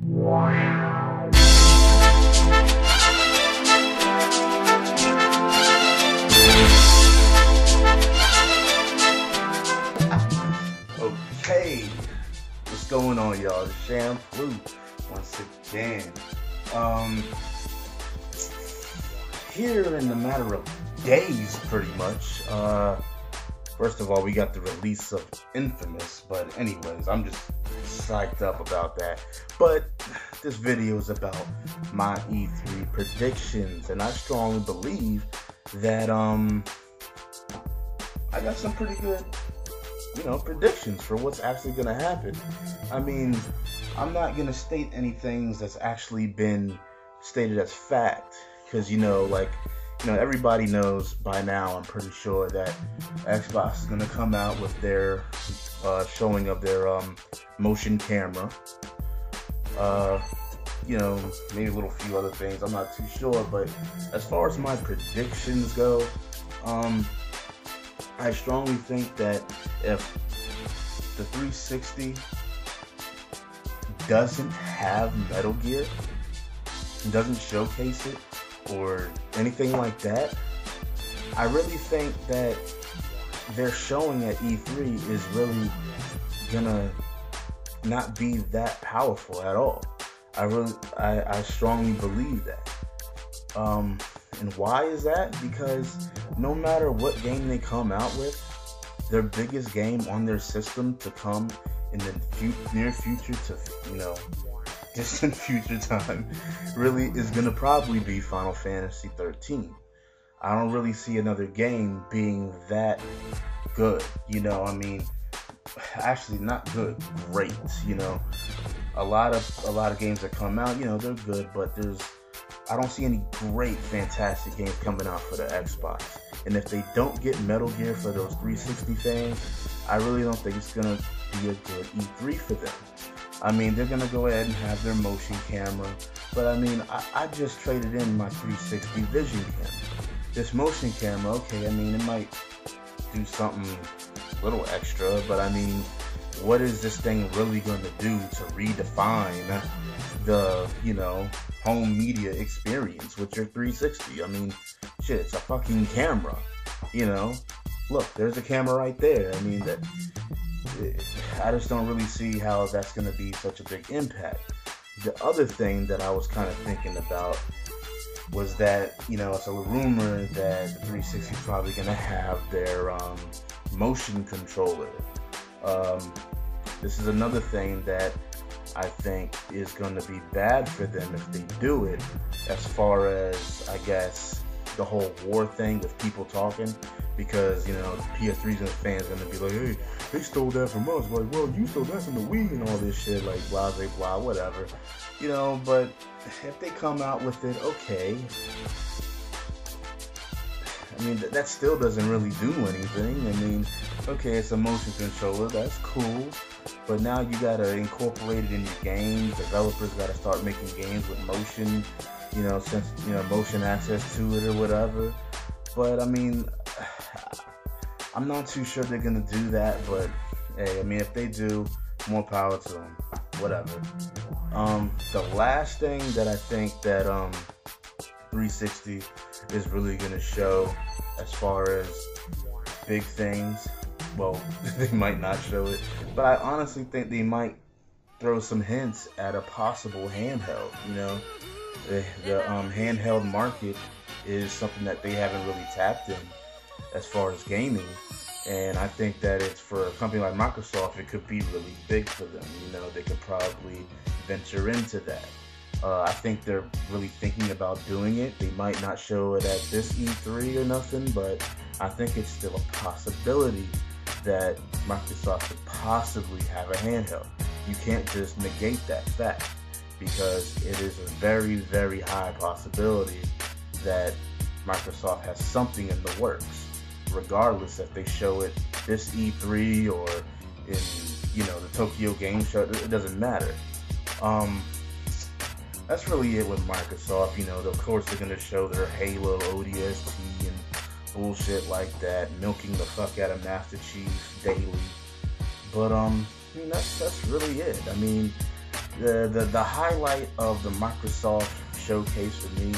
Okay, what's going on, y'all? The Sham Flu once again. Here in a matter of days, pretty much. First of all, we got the release of Infamous, but anyways, I'm just psyched up about that. But this video is about my E3 predictions, and I strongly believe that I got some pretty good, predictions for what's actually gonna happen. I mean, I'm not gonna state any things that's actually been stated as fact, because everybody knows by now, I'm pretty sure, that Xbox is gonna come out with their showing of their motion camera. Maybe a little few other things, I'm not too sure. But as far as my predictions go, I strongly think that if the 360 doesn't have Metal Gear, doesn't showcase it, or anything like that, I really think that their showing at E3 is really gonna not be that powerful at all. I strongly believe that. And why is that? Because no matter what game they come out with, their biggest game on their system to come in the near future to, distant future time, really is going to probably be Final Fantasy 13. I don't really see another game being that good, actually not good, great, a lot of games that come out, they're good, but I don't see any great, fantastic games coming out for the Xbox. And if they don't get Metal Gear for those 360 fans, I really don't think it's going to be a good E3 for them. I mean, they're going to go ahead and have their motion camera, but I just traded in my 360 vision camera. This motion camera, okay, it might do something a little extra, but what is this thing really going to do to redefine the, home media experience with your 360? Shit, it's a fucking camera, Look, there's a camera right there. I just don't really see how that's going to be such a big impact. The other thing that I was kind of thinking about was that, it's a rumor that the 360 is probably going to have their motion controller. This is another thing that I think is going to be bad for them if they do it, as far as, I guess, the whole war thing with people talking, because, PS3's and fans are going to be like, hey, they stole that from us. Like, well, you stole that from the Wii and all this shit, like, blah, blah, blah, whatever. But if they come out with it, okay. That still doesn't really do anything. Okay, it's a motion controller, that's cool. But now you gotta incorporate it in your games. Developers gotta start making games with motion, since, motion access to it or whatever. But I'm not too sure they're gonna do that, but hey, if they do, more power to them, whatever. The last thing that I think that 360 is really gonna show, as far as big things, well, they might not show it, but I honestly think they might throw some hints at a possible handheld. The handheld market is something that they haven't really tapped in as far as gaming, and I think that it's, for a company like Microsoft, it could be really big for them. They could probably venture into that. I think they're really thinking about doing it. They might not show it at this E3 or nothing, but I think it's still a possibility that Microsoft could possibly have a handheld. You can't just negate that fact, because it is a very, very high possibility that Microsoft has something in the works, regardless if they show it this E3 or in, the Tokyo Game Show. It doesn't matter. That's really it with Microsoft. Of course they're going to show their Halo ODST and bullshit like that, milking the fuck out of Master Chief daily. But that's really it. the highlight of the Microsoft showcase for me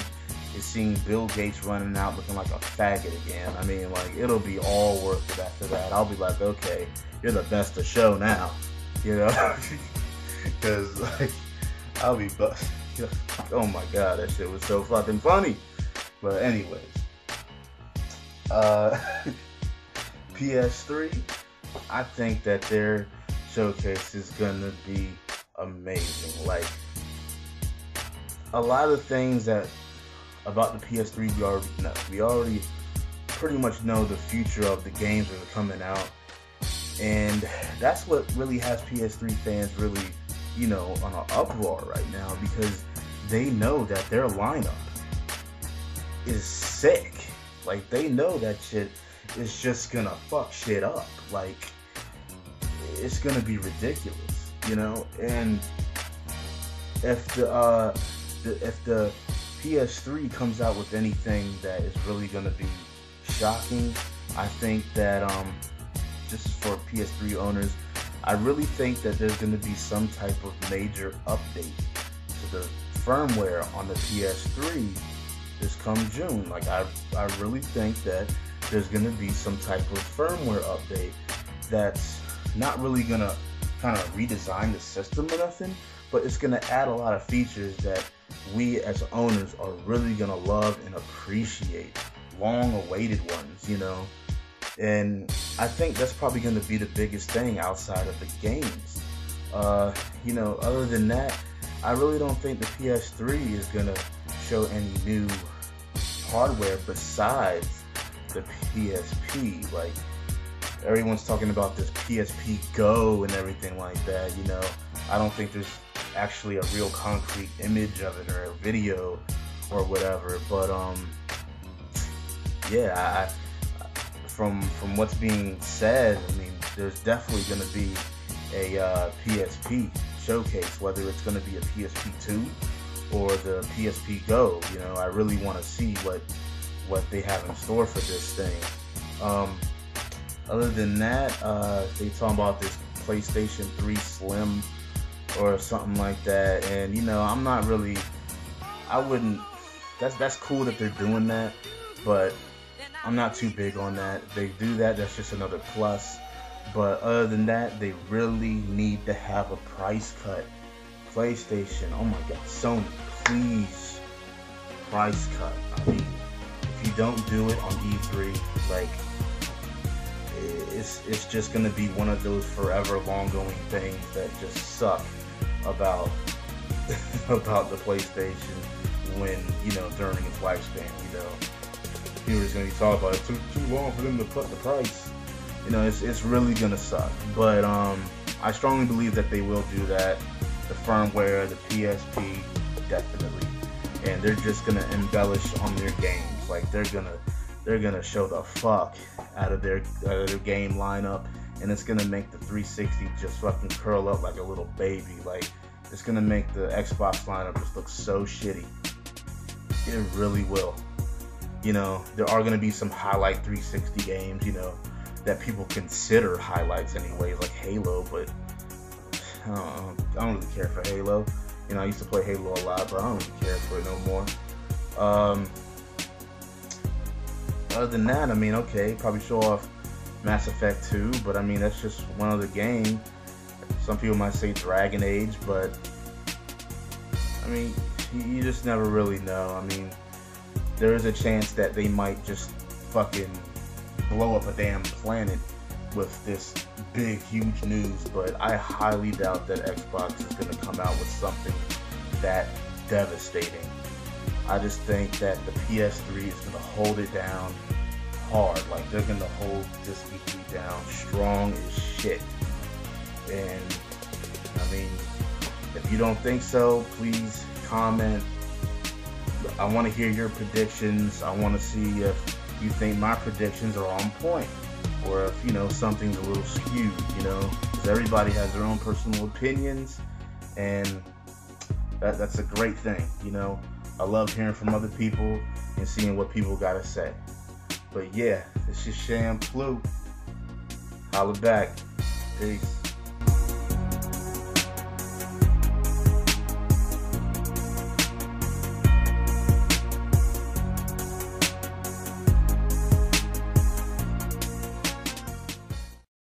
is seeing Bill Gates running out looking like a faggot again. I mean, like, it'll be all worth it after that. I'll be like, okay, you're the best of show now, you know? Because, like, I'll be oh my god, that shit was so fucking funny. But anyways, ps3, I think that their showcase is gonna be amazing. Like, a lot of things that about the PS3 we already know. We already pretty much know the future of the games that are coming out, and that's what really has PS3 fans really, you know, on an uproar right now, because they know that their lineup is sick. Like, they know that shit is just gonna fuck shit up. Like, it's gonna be ridiculous, you know. And if the PS3 comes out with anything that is really gonna be shocking, I think that just for PS3 owners, I really think that there's gonna be some type of major update to the firmware on the PS3 this come June. Like, I really think that there's gonna be some type of firmware update that's not really gonna kind of redesign the system or nothing, but it's gonna add a lot of features that we as owners are really gonna love and appreciate, long-awaited ones, you know. And I think that's probably gonna be the biggest thing outside of the games. You know, other than that, I really don't think the PS3 is gonna show any new hardware besides the PSP. Like, everyone's talking about this PSP Go and everything like that, you know. I don't think there's actually a real concrete image of it or a video or whatever, but yeah, from what's being said, I mean, there's definitely going to be a PSP showcase, whether it's going to be a PSP 2 or the PSP Go. You know, I really want to see what they have in store for this thing. Other than that, they talking about this PlayStation 3 Slim or something like that, and you know, I'm not really, I wouldn't, that's cool that they're doing that, but I'm not too big on that. If they do that, that's just another plus. But other than that, they really need to have a price cut. PlayStation, oh my god, Sony, please, price cut. I mean, if you don't do it on E3, like, it's just gonna be one of those forever long-going things that just suck about about the PlayStation when, you know, during its lifespan. You know, people are gonna be talking about it too long for them to put the price. You know, it's really gonna suck. But I strongly believe that they will do that. The firmware, the PSP, definitely, and they're just gonna embellish on their games. Like, they're gonna show the fuck out of their game lineup, and it's gonna make the 360 just fucking curl up like a little baby. Like, it's gonna make the Xbox lineup just look so shitty. It really will. You know, there are gonna be some highlight 360 games, you know, that people consider highlights anyway, like Halo, but I don't really care for Halo. You know, I used to play Halo a lot, but I don't really care for it no more. Other than that, I mean, okay, probably show off Mass Effect 2, but I mean, that's just one other game. Some people might say Dragon Age, but I mean, you just never really know. I mean, there is a chance that they might just fucking blow up a damn planet with this big, huge news, but I highly doubt that Xbox is going to come out with something that devastating. I just think that the PS3 is going to hold it down hard. Like, they're going to hold this E3 down strong as shit. And, I mean, if you don't think so, please comment. I want to hear your predictions. I want to see if you think my predictions are on point, or if, you know, something's a little skewed, you know, because everybody has their own personal opinions, and that's a great thing, you know. I love hearing from other people and seeing what people gotta say. But yeah, this is Shampoo. Holla back. Peace.